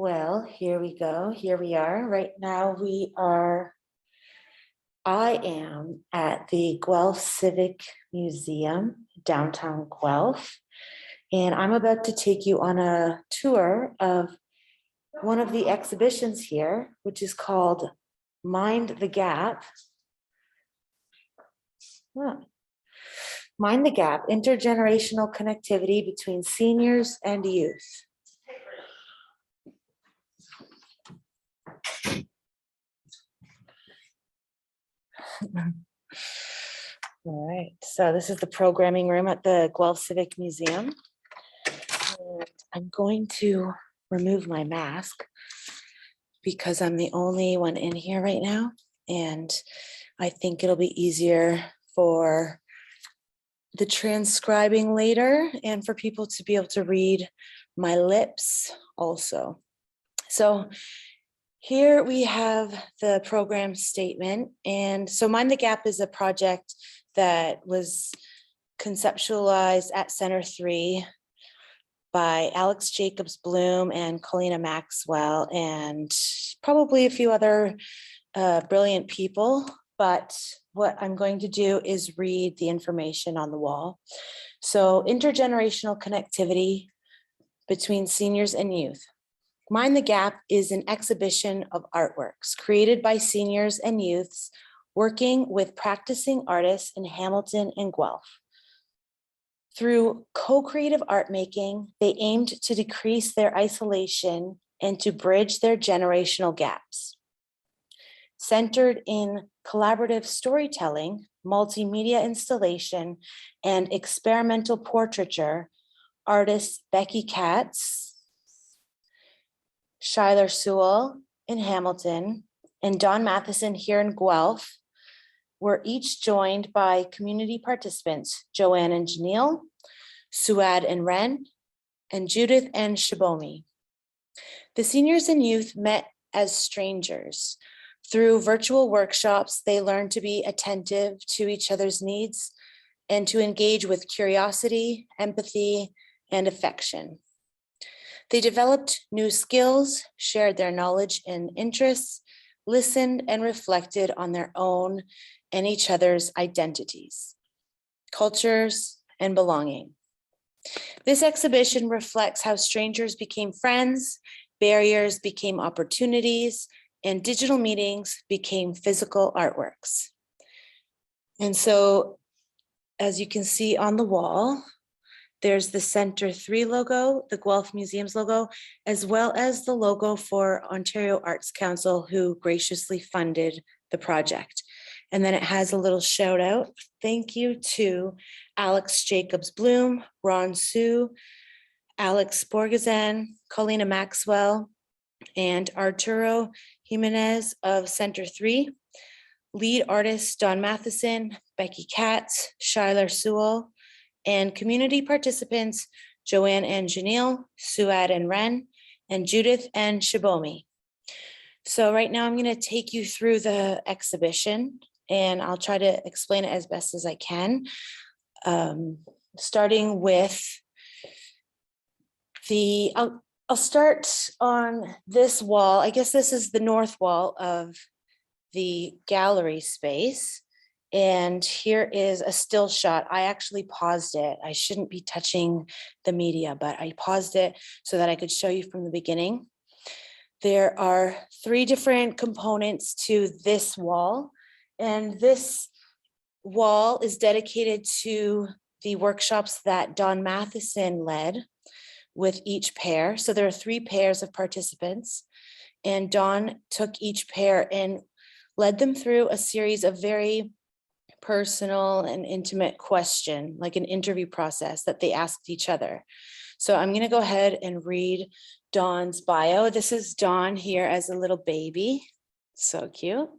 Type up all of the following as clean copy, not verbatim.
Well, here we go. Here we are. Right now I am at the Guelph Civic Museum, downtown Guelph, and I'm about to take you on a tour of one of the exhibitions here, which is called Mind the Gap. Huh. Mind the Gap, intergenerational connectivity between seniors and youth. All right, so this is the programming room at the Guelph Civic Museum. And I'm going to remove my mask because I'm the only one in here right now. And I think it'll be easier for the transcribing later and for people to be able to read my lips also. So here we have the program statement. And so Mind the Gap is a project that was conceptualized at Center 3 by Alex Jacobs Bloom and Colina Maxwell, and probably a few other brilliant people. But what I'm going to do is read the information on the wall. So, intergenerational connectivity between seniors and youth. Mind the Gap is an exhibition of artworks created by seniors and youths working with practicing artists in Hamilton and Guelph. Through co-creative art making, they aimed to decrease their isolation and to bridge their generational gaps. Centered in collaborative storytelling, multimedia installation, and experimental portraiture, artists Becky Katz, Shyler Sewell in Hamilton, and Don Matheson here in Guelph were each joined by community participants, Joanne and Janelle, Suad and Ren, and Judith and Shibomi. The seniors and youth met as strangers. Through virtual workshops, they learned to be attentive to each other's needs and to engage with curiosity, empathy, and affection. They developed new skills, shared their knowledge and interests, listened and reflected on their own and each other's identities, cultures, and belonging. This exhibition reflects how strangers became friends, barriers became opportunities, and digital meetings became physical artworks. And so, as you can see on the wall, there's the Center 3 logo, the Guelph Museum's logo, as well as the logo for Ontario Arts Council, who graciously funded the project. And then it has a little shout out. Thank you to Alex Jacobs Bloom, Ron Sue, Alex Borgazan, Colina Maxwell, and Arturo Jimenez of Center 3, lead artists Don Matheson, Becky Katz, Shyler Sewell, and community participants Joanne and Janelle, Suad and Ren, and Judith and Shibomi. So right now I'm going to take you through the exhibition and I'll try to explain it as best as I can. Starting with I'll start on this wall. I guess this is the north wall of the gallery space. And here is a still shot. I actually paused it. I shouldn't be touching the media, but I paused it so that I could show you from the beginning. There are 3 different components to this wall. And this wall is dedicated to the workshops that Don Matheson led with each pair. So there are 3 pairs of participants, and Don took each pair and led them through a series of very personal and intimate question, like an interview process that they asked each other. So I'm going to go ahead and read Don's bio. This is Don here as a little baby. So cute.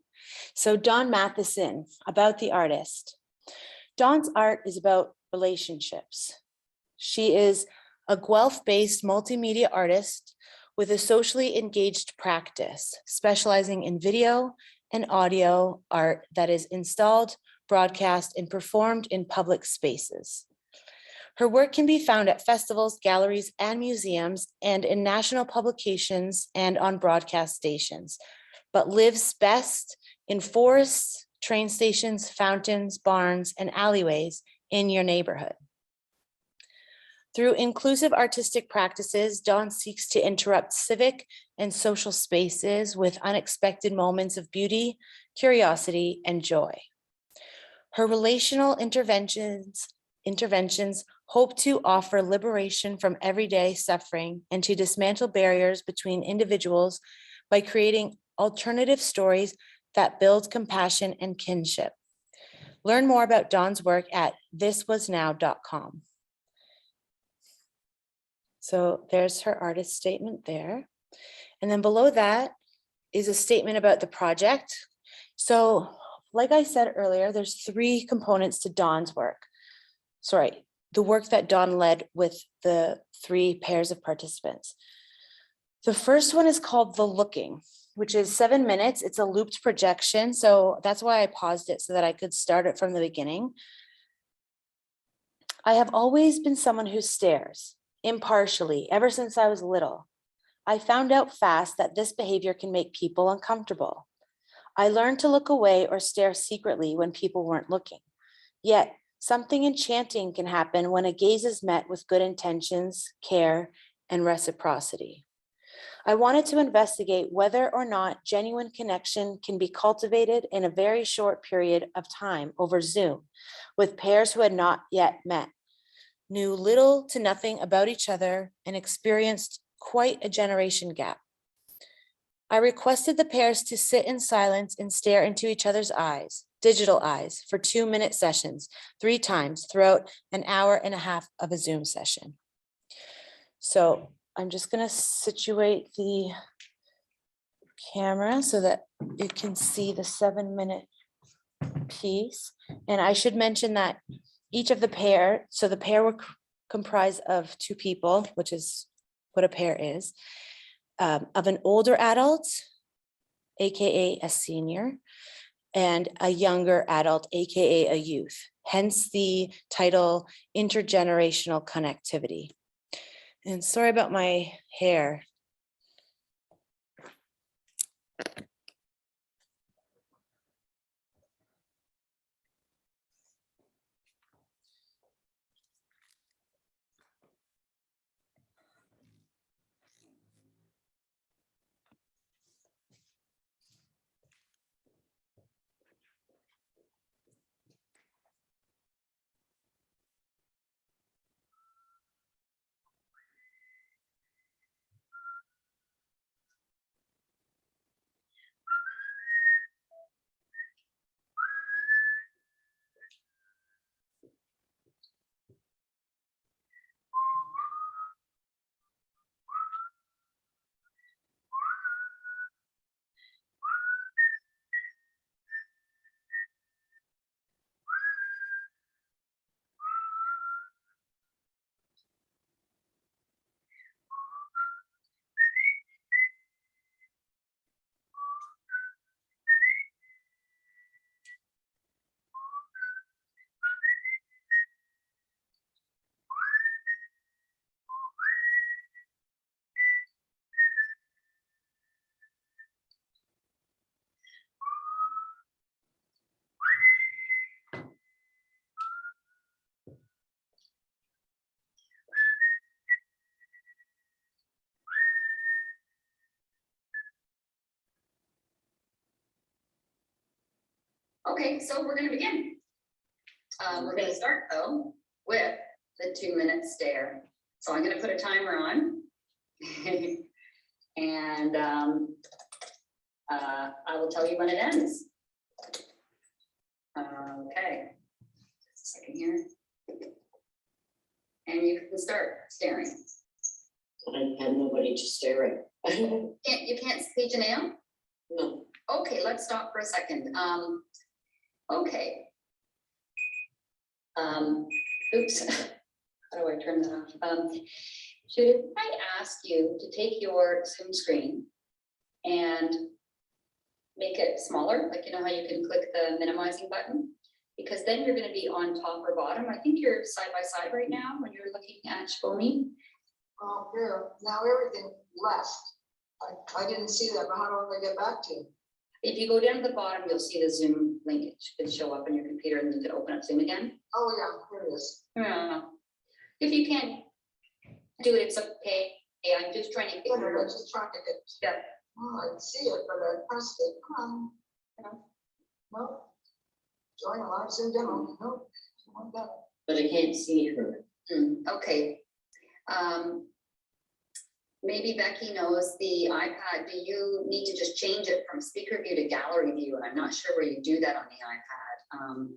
So Don Matheson, about the artist. Don's art is about relationships. She is a Guelph-based multimedia artist with a socially engaged practice, specializing in video and audio art that is installed, broadcast, and performed in public spaces. Her work can be found at festivals, galleries, and museums, and in national publications and on broadcast stations, but lives best in forests, train stations, fountains, barns, and alleyways in your neighborhood. Through inclusive artistic practices, Dawn seeks to interrupt civic and social spaces with unexpected moments of beauty, curiosity, and joy. Her relational interventions hope to offer liberation from everyday suffering and to dismantle barriers between individuals by creating alternative stories that build compassion and kinship. Learn more about Dawn's work at thiswasnow.com. So there's her artist statement there. And then below that is a statement about the project. So like I said earlier, there's 3 components to Dawn's work. Sorry, the work that Dawn led with the 3 pairs of participants. The first one is called The Looking, which is 7 minutes. It's a looped projection. So that's why I paused it so that I could start it from the beginning. I have always been someone who stares impartially ever since I was little. I found out fast that this behavior can make people uncomfortable. I learned to look away or stare secretly when people weren't looking. Yet something enchanting can happen when a gaze is met with good intentions, care, and reciprocity. I wanted to investigate whether or not genuine connection can be cultivated in a very short period of time over Zoom with pairs who had not yet met, knew little to nothing about each other, and experienced quite a generation gap. I requested the pairs to sit in silence and stare into each other's eyes, digital eyes, for 2-minute sessions, 3 times throughout an hour and a half of a Zoom session. So I'm just going to situate the camera so that you can see the 7-minute piece. And I should mention that each of the pair, so the pair were comprised of 2 people, which is what a pair is, of an older adult, AKA a senior, and a younger adult, AKA a youth, hence the title Intergenerational Connectivity. And sorry about my hair. Okay, so we're gonna begin. We're gonna start though with the 2-minute stare. So I'm gonna put a timer on. And I will tell you when it ends. Okay, just a second here. And you can start staring. I had nobody to stare at. You can't see Janelle? No. Okay, let's stop for a second. Okay. Oops. How do I turn that off? Should I ask you to take your Zoom screen and make it smaller? Like, you know how you can click the minimizing button? because then you're gonna be on top or bottom. I think you're side by side right now when you're looking at Shbomi. Oh, here, now everything left. I didn't see that, but how do I get back to you? If you go down to the bottom, you'll see the Zoom link. It should show up on your computer and you can open up Zoom again. Oh, yeah, here it is. Yeah. If you can't do it, it's okay. I'm just trying to get Yeah, I your, was just trying to get, yeah. oh, I see it, but I pressed it. No. Join a live Zoom demo. No. Like that. But I can't see her. Okay. Maybe Becky knows the iPad. Do you need to just change it from speaker view to gallery view? And I'm not sure where you do that on the iPad.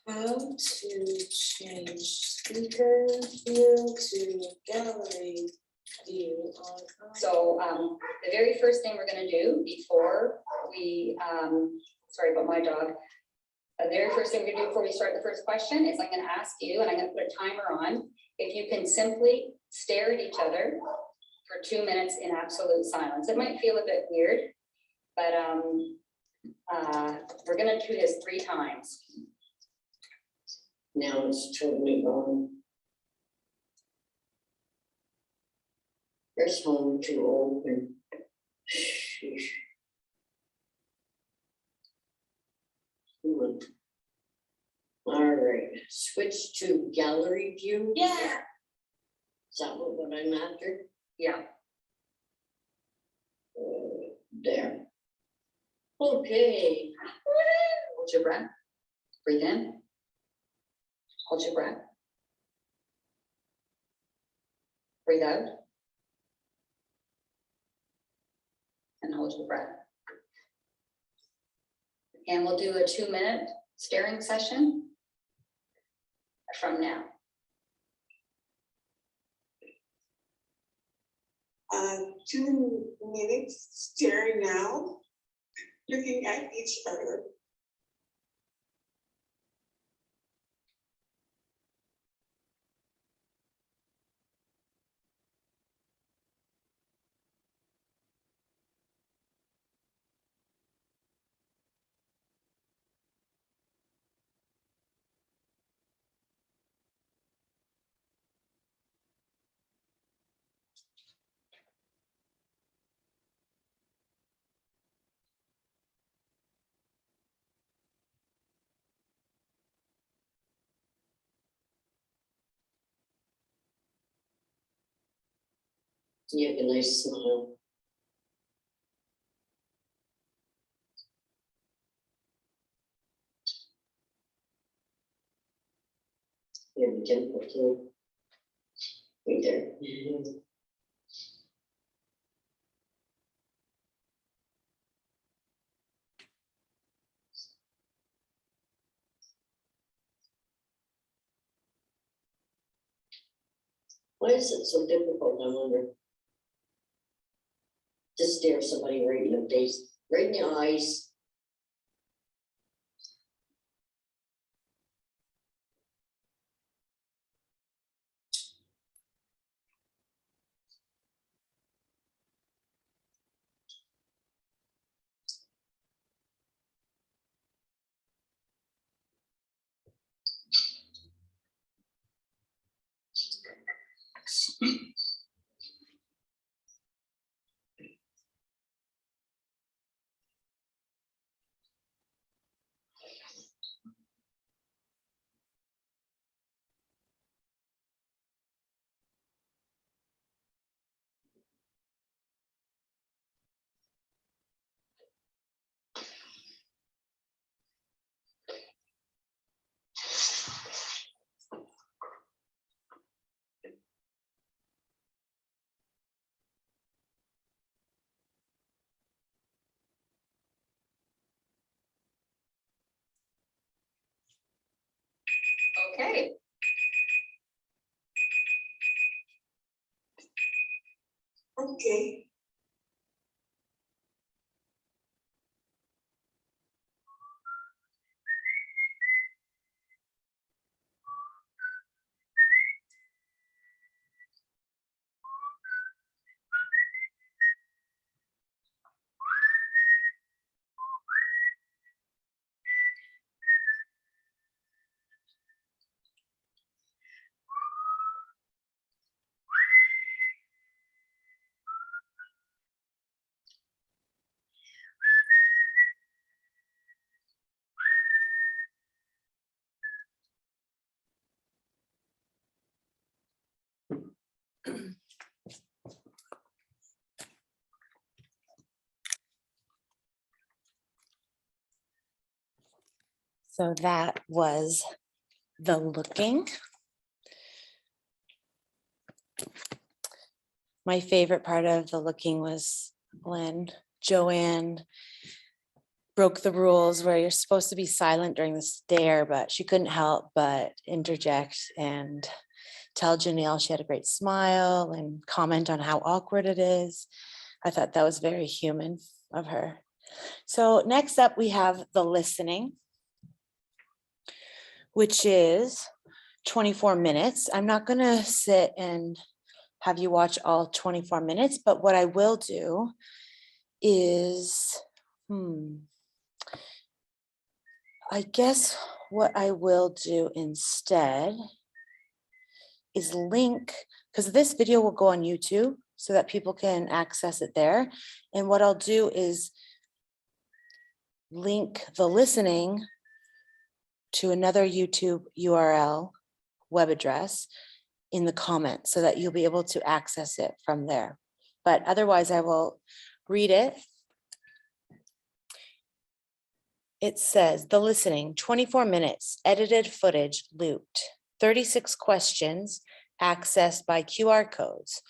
How to change speaker view to gallery view on. So the very first thing we're gonna do before we, sorry about my dog. The very first thing we're gonna do before we start the first question is I'm gonna ask you, and I'm gonna put a timer on, if you can simply stare at each other for 2 minutes in absolute silence. It might feel a bit weird, but we're gonna do this 3 times. Now it's totally wrong. Press home to open. Sheesh. All right, switch to gallery view. Yeah. Is that what I'm after? Yeah. There. Okay. Hold your breath. Breathe in. Hold your breath. Breathe out. And hold your breath. And we'll do a 2-minute staring session from now. 2 minutes staring now, looking at each other. You have a nice smile. You have a dimple too. Right there. Why is it so difficult, I wonder? To stare somebody right in the face, right in the eyes. Okay. Okay. So that was the looking. My favorite part of the looking was when Joanne broke the rules where you're supposed to be silent during the stare, but she couldn't help but interject and tell Janelle she had a great smile and comment on how awkward it is. I thought that was very human of her. So next up, we have the listening, which is 24 minutes. I'm not going to sit and have you watch all 24 minutes, but what I will do is, I guess what I will do instead is link, because this video will go on YouTube so that people can access it there. And what I'll do is link the listening to another YouTube URL web address in the comments so that you'll be able to access it from there. But otherwise I will read it. It says the listening, 24 minutes, edited footage looped, 36 questions accessed by QR codes.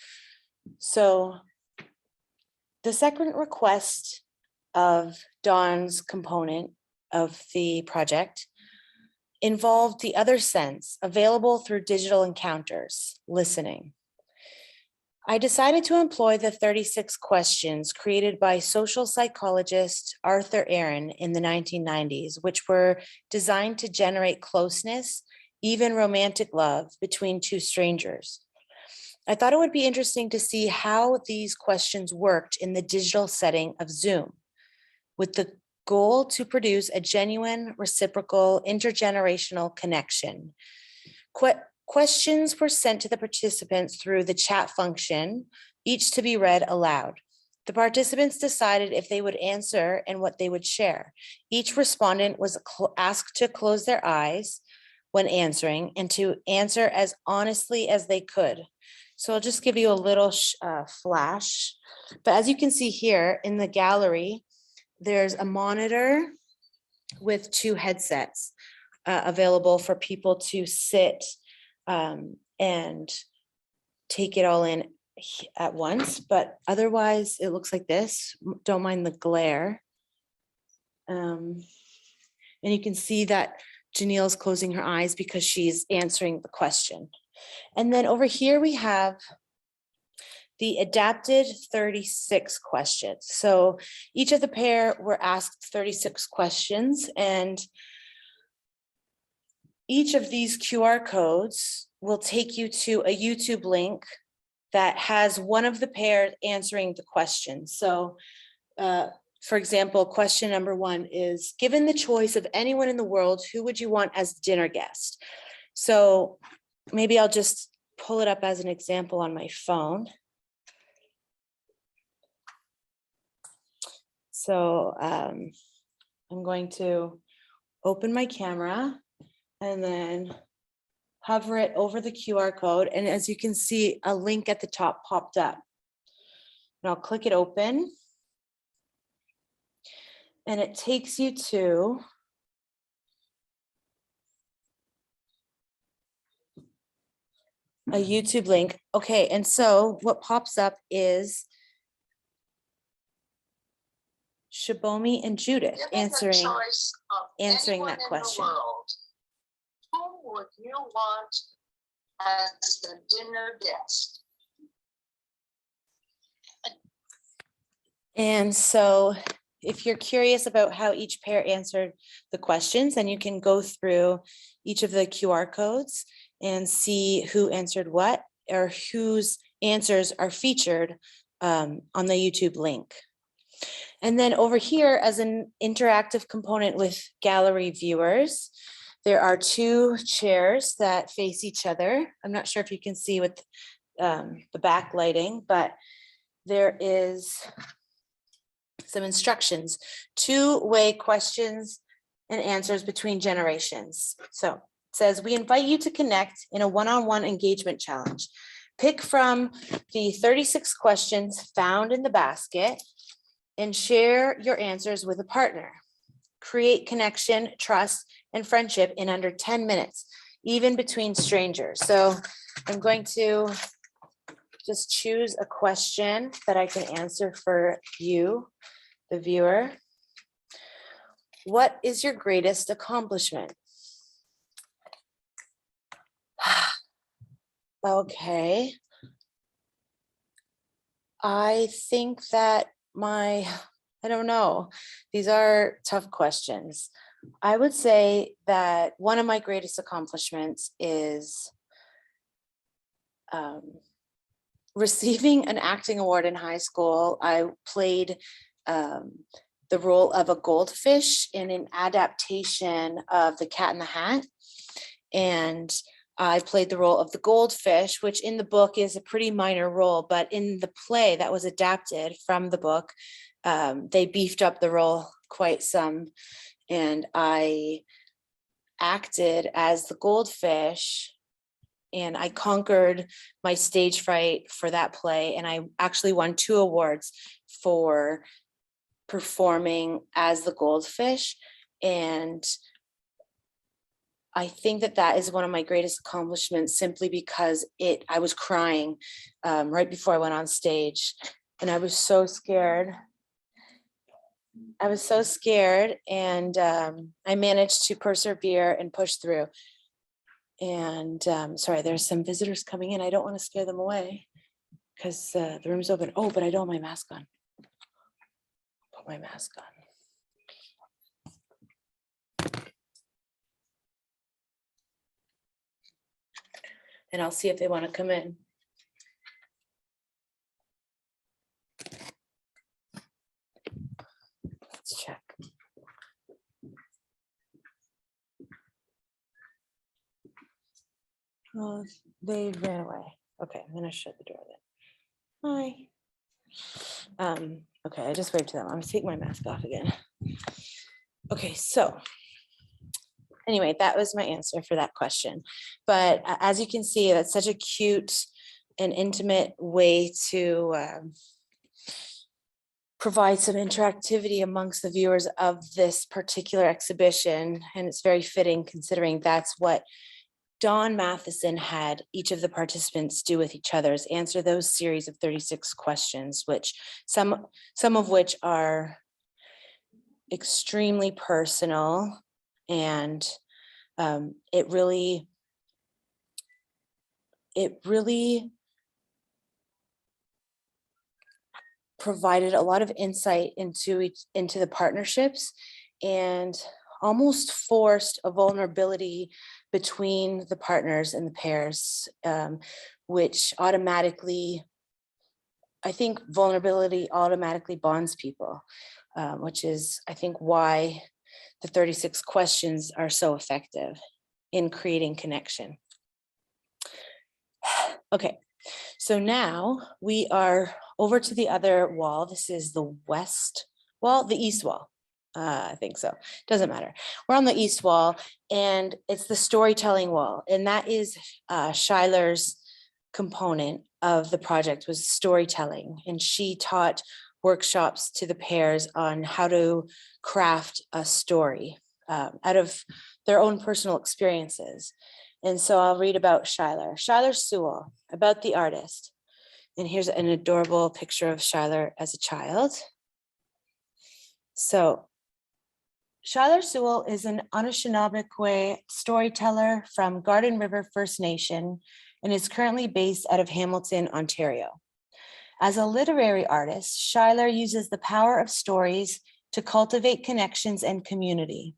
So the second request of Dawn's component of the project involved the other sense available through digital encounters, listening. I decided to employ the 36 questions created by social psychologist Arthur Aaron in the 1990s, which were designed to generate closeness, even romantic love between two strangers. I thought it would be interesting to see how these questions worked in the digital setting of Zoom, with the goal to produce a genuine, reciprocal, intergenerational connection. Questions were sent to the participants through the chat function, each to be read aloud. The participants decided if they would answer and what they would share. Each respondent was asked to close their eyes when answering and to answer as honestly as they could. So I'll just give you a little flash. But as you can see here in the gallery, there's a monitor with two headsets available for people to sit and take it all in at once, but otherwise it looks like this. Don't mind the glare. And you can see that Janelle's closing her eyes because she's answering the question. And then over here we have the adapted 36 questions. So each of the pair were asked 36 questions, and each of these QR codes will take you to a YouTube link that has one of the pair answering the question. So for example, question number 1 is, given the choice of anyone in the world, who would you want as dinner guest? So maybe I'll just pull it up as an example on my phone. So I'm going to open my camera and then hover it over the QR code. And as you can see, a link at the top popped up. And I'll click it open. And it takes you to a YouTube link. Okay, and so what pops up is Shibomi and Judith Given the answering choice of answering anyone that in the question. world, who would you want as the dinner guest? And so if you're curious about how each pair answered the questions, then you can go through each of the QR codes and see who answered what or whose answers are featured on the YouTube link. And then over here, as an interactive component with gallery viewers, there are 2 chairs that face each other. I'm not sure if you can see with the backlighting, but there is some instructions, 2-way questions and answers between generations. So it says, we invite you to connect in a one-on-one engagement challenge. Pick from the 36 questions found in the basket and share your answers with a partner. create connection, trust, and friendship in under 10 minutes, even between strangers. So I'm going to just choose a question that I can answer for you, the viewer. What is your greatest accomplishment? Okay. I think that I don't know. These are tough questions. I would say that one of my greatest accomplishments is receiving an acting award in high school. I played the role of a goldfish in an adaptation of The Cat in the Hat. And I played the role of the goldfish, which in the book is a pretty minor role, but in the play that was adapted from the book, they beefed up the role quite some. And I acted as the goldfish, and I conquered my stage fright for that play. And I actually won 2 awards for performing as the goldfish. And I think that that is one of my greatest accomplishments, simply because I was crying right before I went on stage, and I was so scared. And I managed to persevere and push through. And sorry, there's some visitors coming in. I don't want to scare them away because the room's open. Oh, but I don't have my mask on. Put my mask on. And I'll see if they want to come in. Let's check. Oh, they ran away. Okay, I'm gonna shut the door then. Hi. Okay, I just waved to them. I'm gonna take my mask off again. Okay, so anyway, that was my answer for that question. But as you can see, that's such a cute and intimate way to provide some interactivity amongst the viewers of this particular exhibition. And it's very fitting, considering that's what Don Matheson had each of the participants do with each other, is answer those series of 36 questions, which some of which are extremely personal. And it really provided a lot of insight into the partnerships, and almost forced a vulnerability between the partners and the pairs, which automatically, I think vulnerability automatically bonds people, which is, I think, why the 36 questions are so effective in creating connection. Okay, so now we are over to the other wall. This is the west wall, the east wall. I think so. Doesn't matter. We're on the east wall, and it's the storytelling wall. And that is Schuyler's component of the project, was storytelling. And she taught workshops to the pairs on how to craft a story out of their own personal experiences. And so I'll read about Schuyler. Schuyler Sewell, about the artist. And here's an adorable picture of Schuyler as a child. So Schuyler Sewell is an Anishinaabe storyteller from Garden River First Nation and is currently based out of Hamilton, Ontario. As a literary artist, Schuyler uses the power of stories to cultivate connections and community.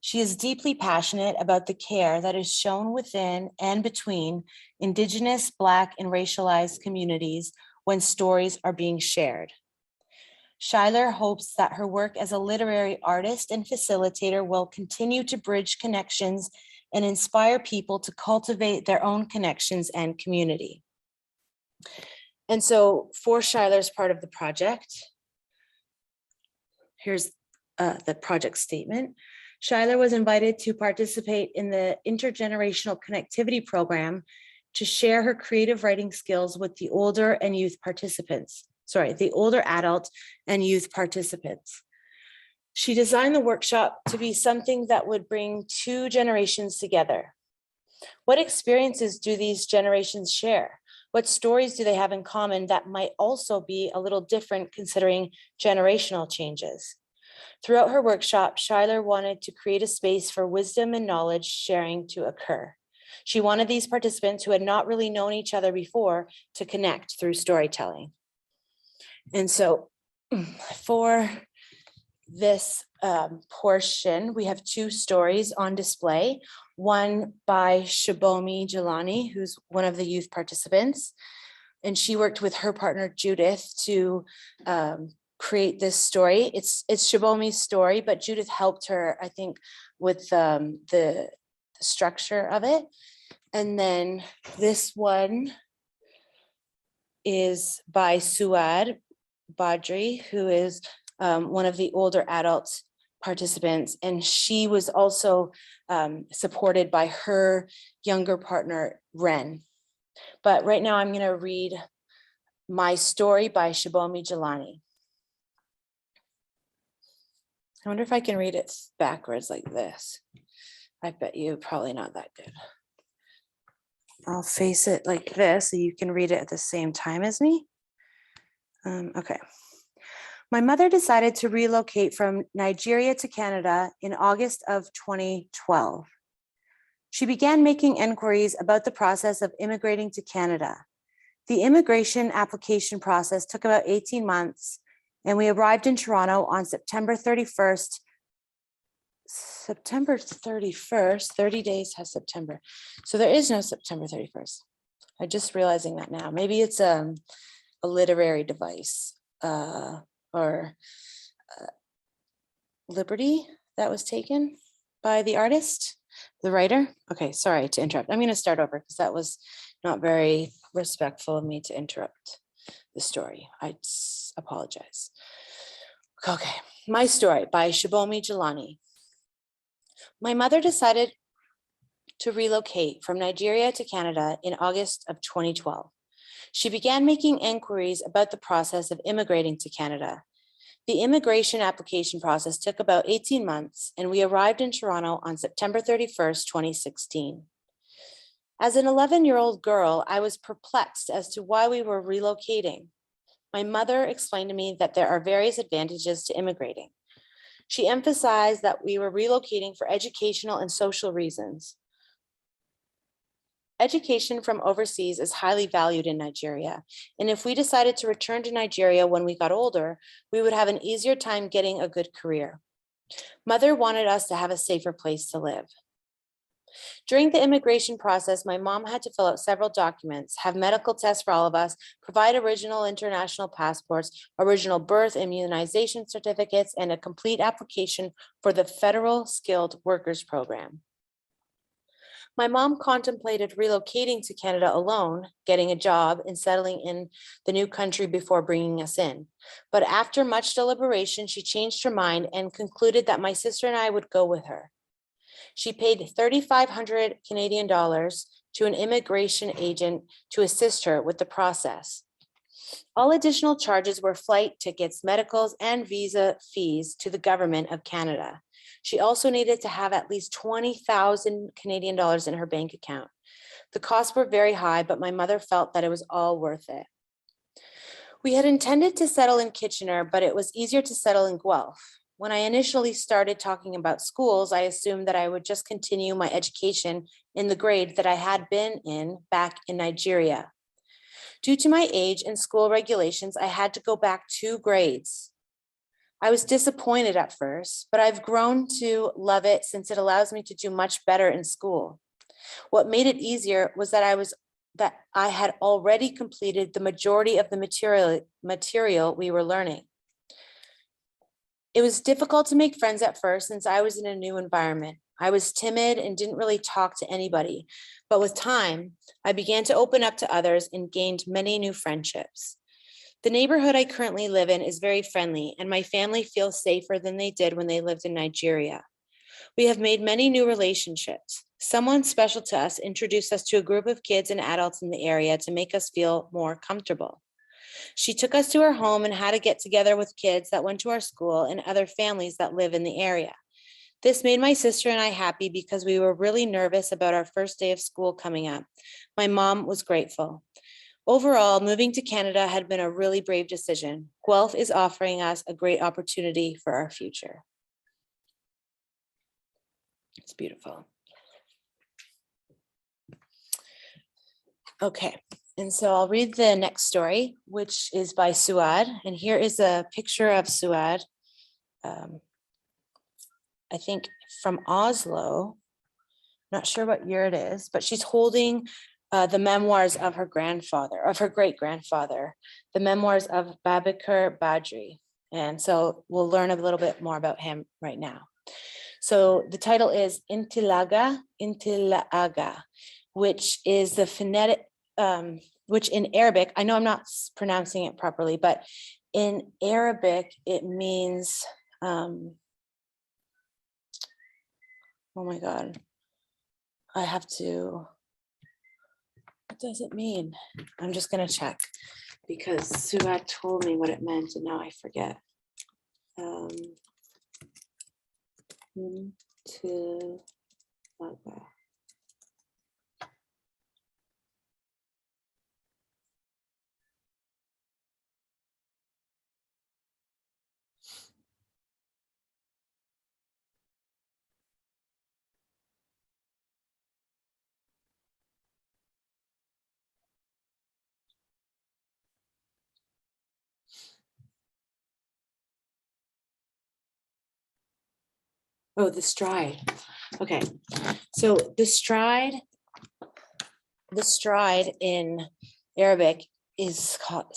She is deeply passionate about the care that is shown within and between Indigenous, Black, and racialized communities when stories are being shared. Schuyler hopes that her work as a literary artist and facilitator will continue to bridge connections and inspire people to cultivate their own connections and community. And so for Schuyler's part of the project, here's the project statement. Schuyler was invited to participate in the Intergenerational Connectivity Program to share her creative writing skills with the older and youth participants. The older adult and youth participants. She designed the workshop to be something that would bring two generations together. What experiences do these generations share? What stories do they have in common that might also be a little different considering generational changes? Throughout her workshop, Schuyler wanted to create a space for wisdom and knowledge sharing to occur. She wanted these participants who had not really known each other before to connect through storytelling. And so for this portion, we have two stories on display. One by Shibomi Jelani, who's one of the youth participants. And she worked with her partner Judith to create this story. It's Shibomi's story, but Judith helped her, I think, with the structure of it. And then this one is by Suad Badri, who is one of the older adult participants, and she was also supported by her younger partner, Ren. But right now I'm going to read my story by Shibomi Jelani. I wonder if I can read it backwards like this. I bet you probably not that good. I'll face it like this so you can read it at the same time as me. Okay. My mother decided to relocate from Nigeria to Canada in August of 2012. She began making inquiries about the process of immigrating to Canada. The immigration application process took about 18 months, and we arrived in Toronto on September 31st. September 31st, 30 days has September. So there is no September 31st. I'm just realizing that now. Maybe it's a literary device or liberty that was taken by the artist, the writer. Okay, sorry to interrupt. I'm going to start over because that was not very respectful of me to interrupt the story. I apologize. Okay, my story by Shibomi Jelani. My mother decided to relocate from Nigeria to Canada in August of 2012. She began making inquiries about the process of immigrating to Canada. The immigration application process took about 18 months, and we arrived in Toronto on September 31st, 2016. As an 11-year-old girl, I was perplexed as to why we were relocating. My mother explained to me that there are various advantages to immigrating. She emphasized that we were relocating for educational and social reasons. Education from overseas is highly valued in Nigeria, and if we decided to return to Nigeria when we got older, we would have an easier time getting a good career. Mother wanted us to have a safer place to live. During the immigration process, my mom had to fill out several documents, have medical tests for all of us, provide original international passports, original birth immunization certificates, and a complete application for the Federal Skilled Workers Program. My mom contemplated relocating to Canada alone, getting a job, and settling in the new country before bringing us in. But after much deliberation, she changed her mind and concluded that my sister and I would go with her. She paid 3,500 Canadian dollars to an immigration agent to assist her with the process. All additional charges were flight tickets, medicals, and visa fees to the government of Canada. She also needed to have at least 20,000 Canadian dollars in her bank account. The costs were very high, but my mother felt that it was all worth it. We had intended to settle in Kitchener, but it was easier to settle in Guelph. When I initially started talking about schools, I assumed that I would just continue my education in the grade that I had been in back in Nigeria. Due to my age and school regulations, I had to go back 2 grades. I was disappointed at first, but I've grown to love it since it allows me to do much better in school. What made it easier was that I had already completed the majority of the material we were learning. It was difficult to make friends at first since I was in a new environment. I was timid and didn't really talk to anybody, but with time, I began to open up to others and gained many new friendships. The neighborhood I currently live in is very friendly, and my family feels safer than they did when they lived in Nigeria. We have made many new relationships. Someone special to us introduced us to a group of kids and adults in the area to make us feel more comfortable. She took us to her home and had a get together with kids that went to our school and other families that live in the area. This made my sister and I happy because we were really nervous about our first day of school coming up. My mom was grateful. Overall, moving to Canada had been a really brave decision. Guelph is offering us a great opportunity for our future. It's beautiful. Okay, and so I'll read the next story, which is by Suad. And here is a picture of Suad. I think from Oslo. Not sure what year it is, but she's holding the memoirs of her grandfather, of her great grandfather, the memoirs of Babakar Badri. And so we'll learn a little bit more about him right now. So the title is Intilaga, which is the phonetic, which in Arabic, I know I'm not pronouncing it properly, but in Arabic, it means, oh my God, I have to, what does it mean? I'm just gonna check because Suad told me what it meant and now I forget. Intilaga. Oh, the stride. Okay, so the stride in Arabic is called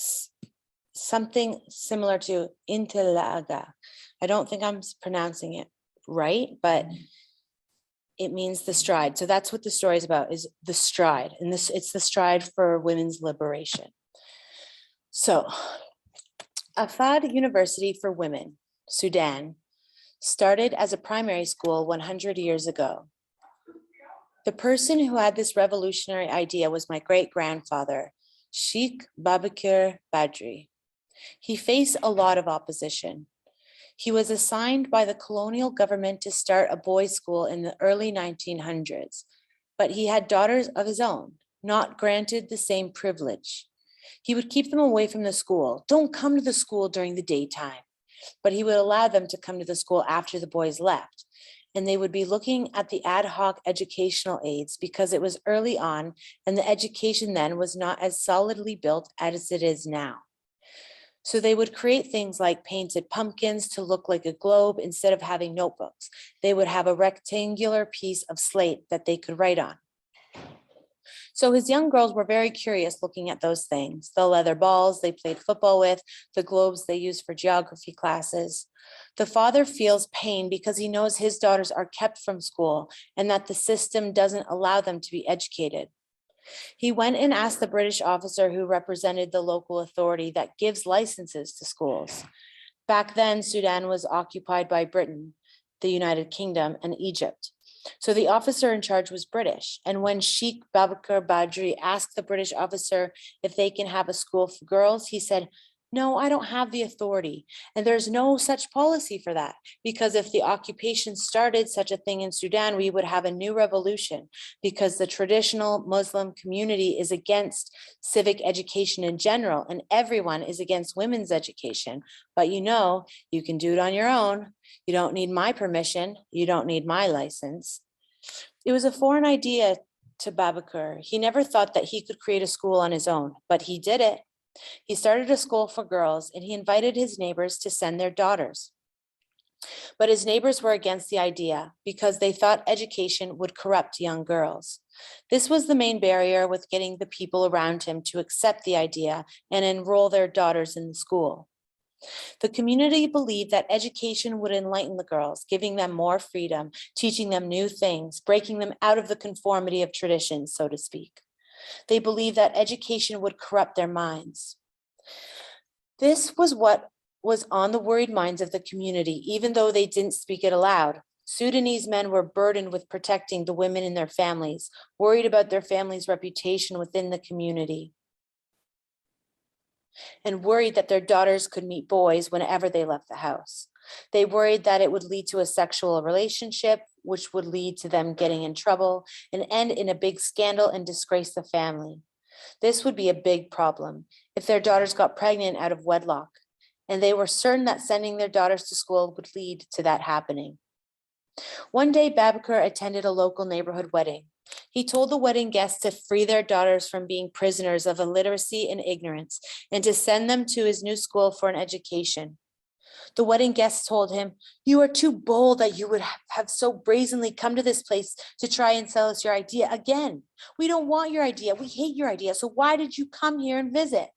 something similar to intilaga. I don't think I'm pronouncing it right, but it means the stride. So that's what the story is about, is the stride. And it's the stride for women's liberation. So Afad University for Women, Sudan, started as a primary school 100 years ago. The person who had this revolutionary idea was my great-grandfather, Sheikh Babakar Badri. He faced a lot of opposition. He was assigned by the colonial government to start a boys' school in the early 1900s, but he had daughters of his own, not granted the same privilege. He would keep them away from the school. Don't come to the school during the daytime. But he would allow them to come to the school after the boys left. And they would be looking at the ad hoc educational aids because it was early on and the education then was not as solidly built as it is now. So they would create things like painted pumpkins to look like a globe instead of having notebooks. They would have a rectangular piece of slate that they could write on. So his young girls were very curious looking at those things, the leather balls they played football with, the globes they used for geography classes. The father feels pain because he knows his daughters are kept from school and that the system doesn't allow them to be educated. He went and asked the British officer who represented the local authority that gives licenses to schools. Back then, Sudan was occupied by Britain, the United Kingdom, and Egypt. So the officer in charge was British. And when Sheikh Babakar Badri asked the British officer if they can have a school for girls, he said, "No, I don't have the authority. And there's no such policy for that. Because if the occupation started such a thing in Sudan, we would have a new revolution because the traditional Muslim community is against civic education in general, and everyone is against women's education. But you know, you can do it on your own. You don't need my permission. You don't need my license." It was a foreign idea to Babakar. He never thought that he could create a school on his own, but he did it. He started a school for girls and he invited his neighbors to send their daughters. But his neighbors were against the idea because they thought education would corrupt young girls. This was the main barrier with getting the people around him to accept the idea and enroll their daughters in the school. The community believed that education would enlighten the girls, giving them more freedom, teaching them new things, breaking them out of the conformity of tradition, so to speak. They believed that education would corrupt their minds. This was what was on the worried minds of the community, even though they didn't speak it aloud. Sudanese men were burdened with protecting the women in their families, worried about their family's reputation within the community. and worried that their daughters could meet boys whenever they left the house. They worried that it would lead to a sexual relationship, which would lead to them getting in trouble and end in a big scandal and disgrace the family. This would be a big problem if their daughters got pregnant out of wedlock, and they were certain that sending their daughters to school would lead to that happening. One day, Babakar attended a local neighborhood wedding. He told the wedding guests to free their daughters from being prisoners of illiteracy and ignorance and to send them to his new school for an education. The wedding guests told him, "You are too bold that you would have so brazenly come to this place to try and sell us your idea again. We don't want your idea. We hate your idea. So why did you come here and visit?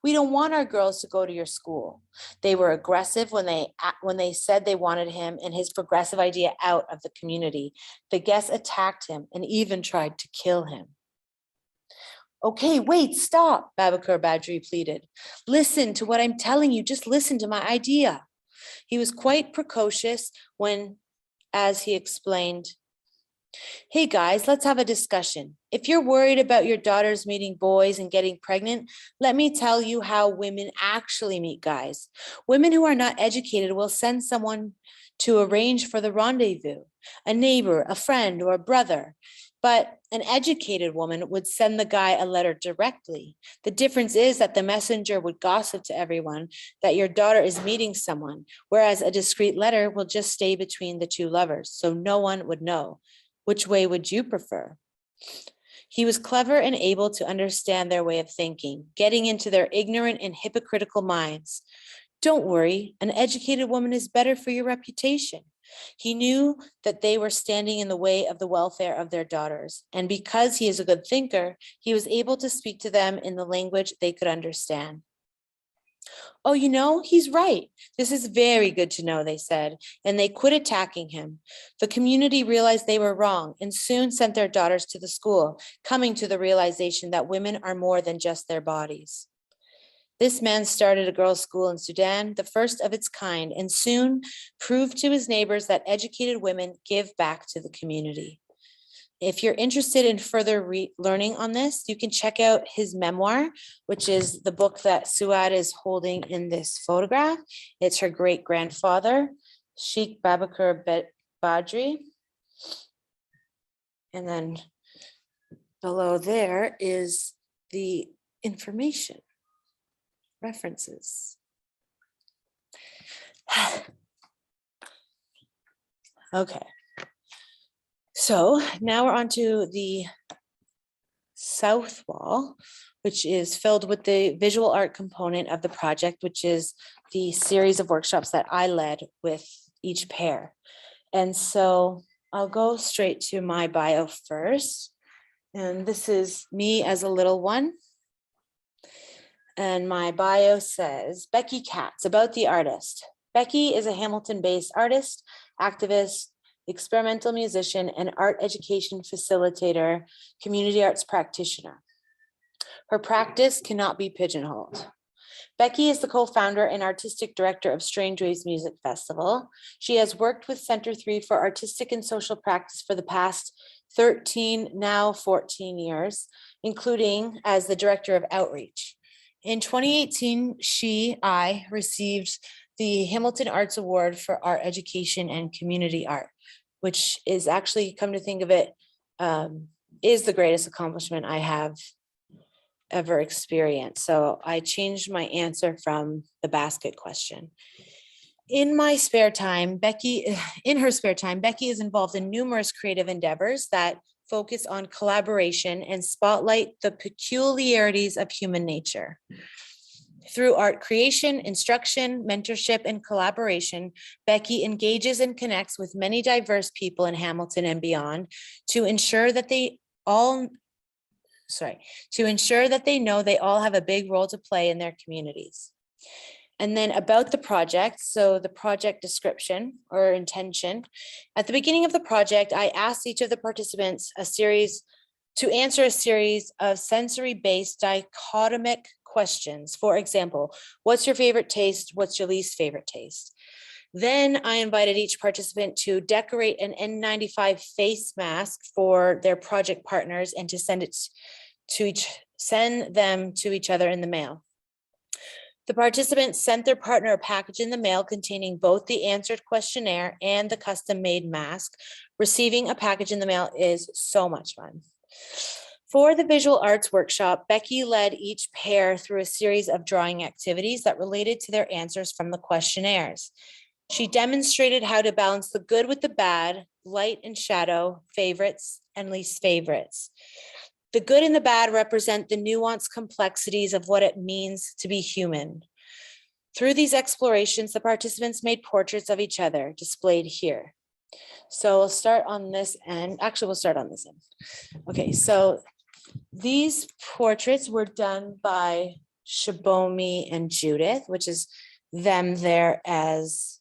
We don't want our girls to go to your school." They were aggressive when they said they wanted him and his progressive idea out of the community. The guests attacked him and even tried to kill him. "Okay, wait, stop," Babakar Badri pleaded. "Listen to what I'm telling you. Just listen to my idea." He was quite precocious when, as he explained, "Hey guys, let's have a discussion. If you're worried about your daughters meeting boys and getting pregnant, let me tell you how women actually meet guys. Women who are not educated will send someone to arrange for the rendezvous, a neighbor, a friend, or a brother. But an educated woman would send the guy a letter directly. The difference is that the messenger would gossip to everyone that your daughter is meeting someone, whereas a discreet letter will just stay between the two lovers, so no one would know. Which way would you prefer?" He was clever and able to understand their way of thinking, getting into their ignorant and hypocritical minds. "Don't worry, an educated woman is better for your reputation." He knew that they were standing in the way of the welfare of their daughters, and because he is a good thinker, he was able to speak to them in the language they could understand. "Oh, you know, he's right. This is very good to know," they said, and they quit attacking him. The community realized they were wrong and soon sent their daughters to the school, coming to the realization that women are more than just their bodies. This man started a girls' school in Sudan, the first of its kind, and soon proved to his neighbors that educated women give back to the community. If you're interested in further learning on this, you can check out his memoir, which is the book that Suad is holding in this photograph. It's her great-grandfather, Sheikh Babakar Badri. And then below there is the information, references. Okay. So now we're on to the south wall, which is filled with the visual art component of the project, which is the series of workshops that I led with each pair. And so I'll go straight to my bio first. And this is me as a little one. And my bio says, Becky Katz, about the artist. Becky is a Hamilton-based artist, activist, experimental musician, and art education facilitator, community arts practitioner. Her practice cannot be pigeonholed. Becky is the co-founder and artistic director of Strange Waves Music Festival. She has worked with Center 3 for artistic and social practice for the past 13, now 14 years, including as the director of outreach. In 2018, I received the Hamilton Arts Award for Art Education and Community Art, which is actually, come to think of it, is the greatest accomplishment I have ever experienced. So I changed my answer from the basket question. In her spare time, Becky is involved in numerous creative endeavors that focus on collaboration and spotlight the peculiarities of human nature. Through art creation, instruction, mentorship, and collaboration, Becky engages and connects with many diverse people in Hamilton and beyond to ensure that they know they all have a big role to play in their communities. And then about the project, so the project description or intention. At the beginning of the project, I asked each of the participants to answer a series of sensory-based dichotomic questions. For example, what's your favorite taste? What's your least favorite taste? Then I invited each participant to decorate an N95 face mask for their project partners and to send them to each other in the mail. The participants sent their partner a package in the mail containing both the answered questionnaire and the custom-made mask. Receiving a package in the mail is so much fun. For the visual arts workshop, Becky led each pair through a series of drawing activities that related to their answers from the questionnaires. She demonstrated how to balance the good with the bad, light and shadow, favorites and least favorites. The good and the bad represent the nuanced complexities of what it means to be human. Through these explorations, the participants made portraits of each other, displayed here. So we'll start on this end. Actually, we'll start on this end. Okay, so these portraits were done by Shibomi and Judith, which is them there as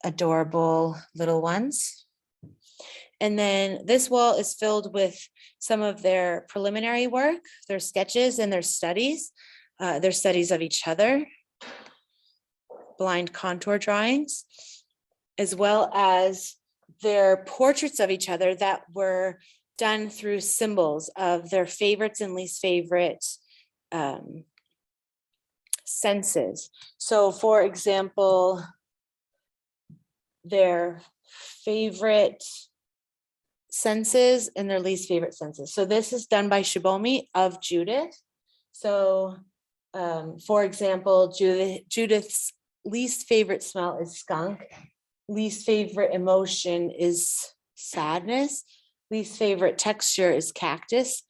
adorable little ones. And then this wall is filled with some of their preliminary work, their sketches and their studies of each other, blind contour drawings, as well as their portraits of each other that were done through symbols of their favorites and least favorite senses. So for example, their favorite senses and their least favorite senses. So this is done by Shibomi of Judith. So for example, Judith's least favorite smell is skunk. Least favorite emotion is sadness. Least favorite texture is cactus.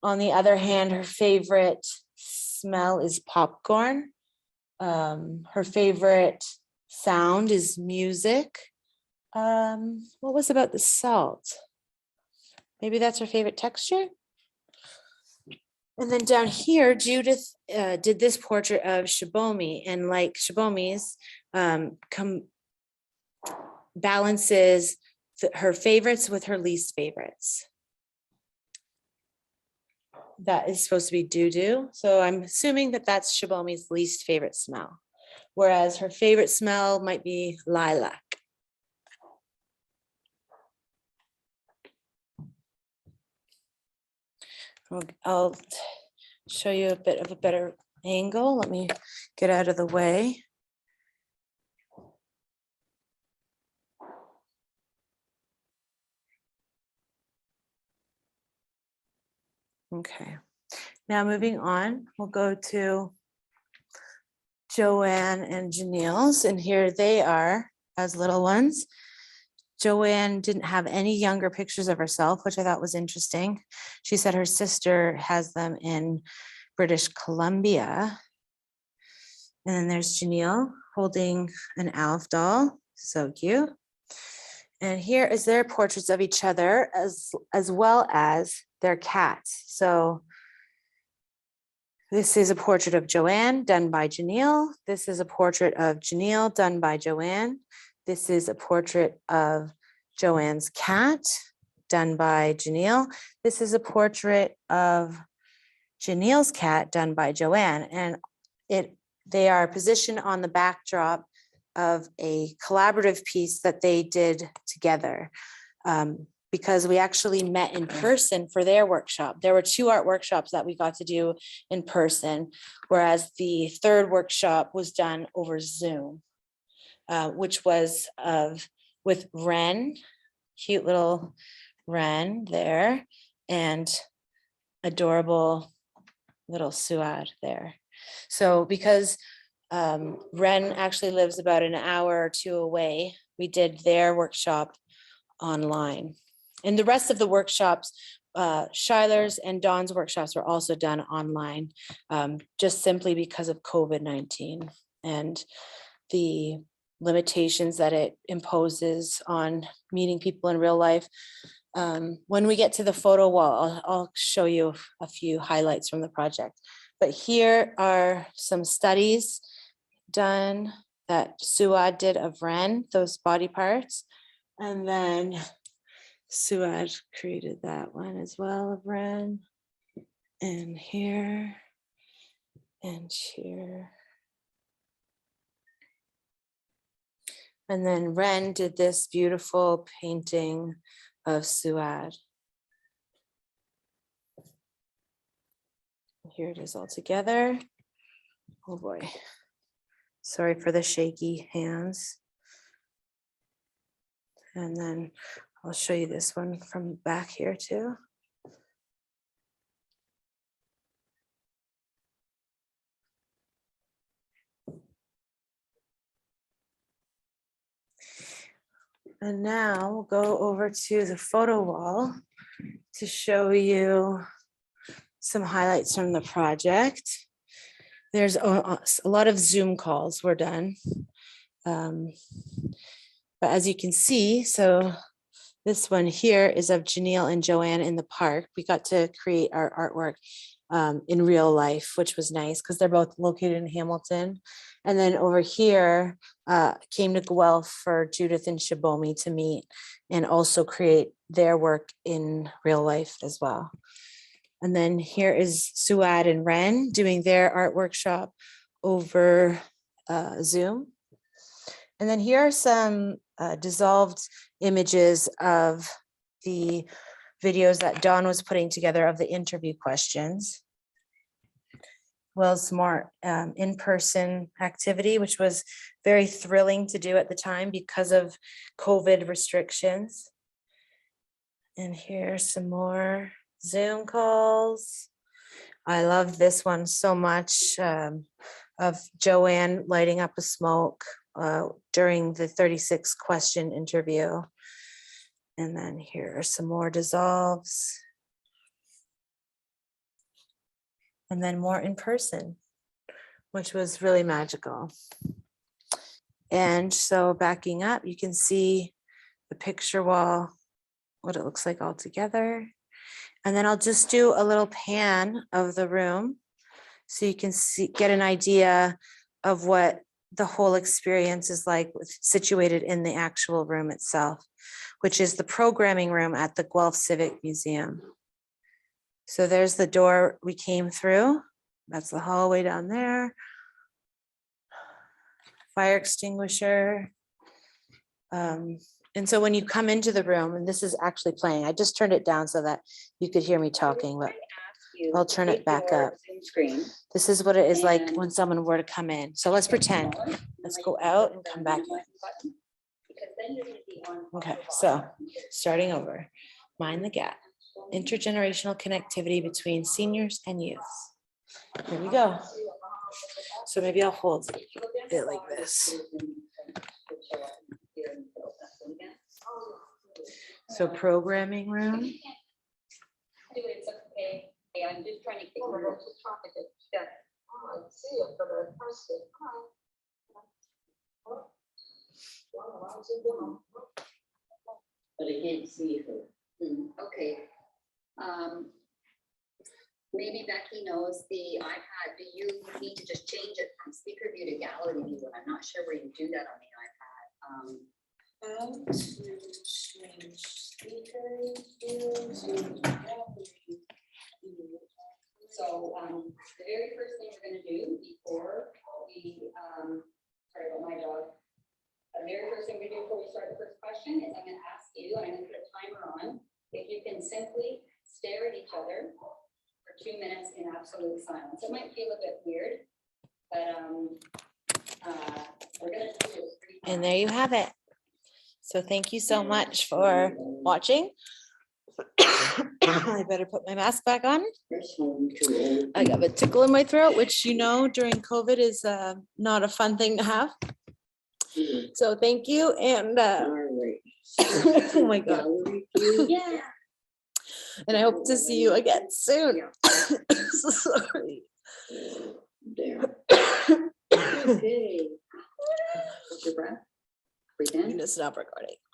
On the other hand, her favorite smell is popcorn. Her favorite sound is music. What was about the salt? Maybe that's her favorite texture. And then down here, Judith did this portrait of Shibomi, and like Shibomi's, balances her favorites with her least favorites. That is supposed to be doo-doo. So I'm assuming that that's Shibomi's least favorite smell, whereas her favorite smell might be lilac. I'll show you a bit of a better angle. Let me get out of the way. Okay, now moving on, we'll go to Joanne and Janelle's, and here they are as little ones. Joanne didn't have any younger pictures of herself, which I thought was interesting. She said her sister has them in British Columbia. And then there's Janelle holding an Alf doll, so cute. And here is their portraits of each other as well as their cats. So this is a portrait of Joanne done by Janelle. This is a portrait of Janelle done by Joanne. This is a portrait of Joanne's cat done by Janelle. This is a portrait of Janelle's cat done by Joanne. And they are positioned on the backdrop of a collaborative piece that they did together. Because we actually met in person for their workshop. There were 2 art workshops that we got to do in person, whereas the third workshop was done over Zoom, which was with Ren, cute little Ren there, and adorable little Suad there. So because Ren actually lives about an hour or 2 away, we did their workshop online. And the rest of the workshops, Schuyler's and Dawn's workshops were also done online, just simply because of COVID-19 and the limitations that it imposes on meeting people in real life. When we get to the photo wall, I'll show you a few highlights from the project. But here are some studies done that Suad did of Ren, those body parts. And then Suad created that one as well of Ren. And here and here. And then Ren did this beautiful painting of Suad. Here it is all together. Oh boy. Sorry for the shaky hands. And then I'll show you this one from back here too. And now we'll go over to the photo wall to show you some highlights from the project. There's a lot of Zoom calls were done. But as you can see, so this one here is of Janelle and Joanne in the park. We got to create our artwork in real life, which was nice because they're both located in Hamilton. And then over here, came to Guelph for Judith and Shabomi to meet and also create their work in real life as well. And then here is Suad and Ren doing their art workshop over Zoom. And then here are some dissolved images of the videos that Dawn was putting together of the interview questions. Well, some more in-person activity, which was very thrilling to do at the time because of COVID restrictions. And here's some more Zoom calls. I love this one so much of Joanne lighting up a smoke during the 36 question interview. And then here are some more dissolves. And then more in person, which was really magical. And so backing up, you can see the picture wall, what it looks like all together. And then I'll just do a little pan of the room so you can see, get an idea of what the whole experience is like situated in the actual room itself, which is the programming room at the Guelph Civic Museum. So there's the door we came through. That's the hallway down there. Fire extinguisher. And so when you come into the room, and this is actually playing, I just turned it down so that you could hear me talking, but I'll turn it back up. Screen. This is what it is like when someone were to come in. So let's pretend. Let's go out and come back in. Okay, so starting over. Mind the gap. Intergenerational connectivity between seniors and youths. Here we go. So maybe I'll hold it like this. So programming room. It's okay. Hey, I'm just trying to get Oh, your. I just trying to get, yeah. Oh, I see it, but I pressed it. Oh. Well, how's it going? But I can't see her. Okay. Maybe Becky knows the iPad. Do you need to just change it from speaker view to gallery view? I'm not sure where you do that on the iPad. How to change speaker view to gallery view. So the very first thing we're gonna do before we, sorry about my dog. The very first thing we do before we start the first question is I'm gonna ask you, and I'm gonna put a timer on, if you can simply stare at each other for 2 minutes in absolute silence. It might feel a bit weird, but we're gonna do this pretty. And there you have it. So thank you so much for watching. I better put my mask back on. First one too old. I got a tickle in my throat, which you know during COVID is not a fun thing to have. So thank you. And All right. oh my God. Gallery view. Yeah. And I hope to see you again soon. So sorry. There. Okay. Hold your breath. Breathe I'm in. gonna stop recording.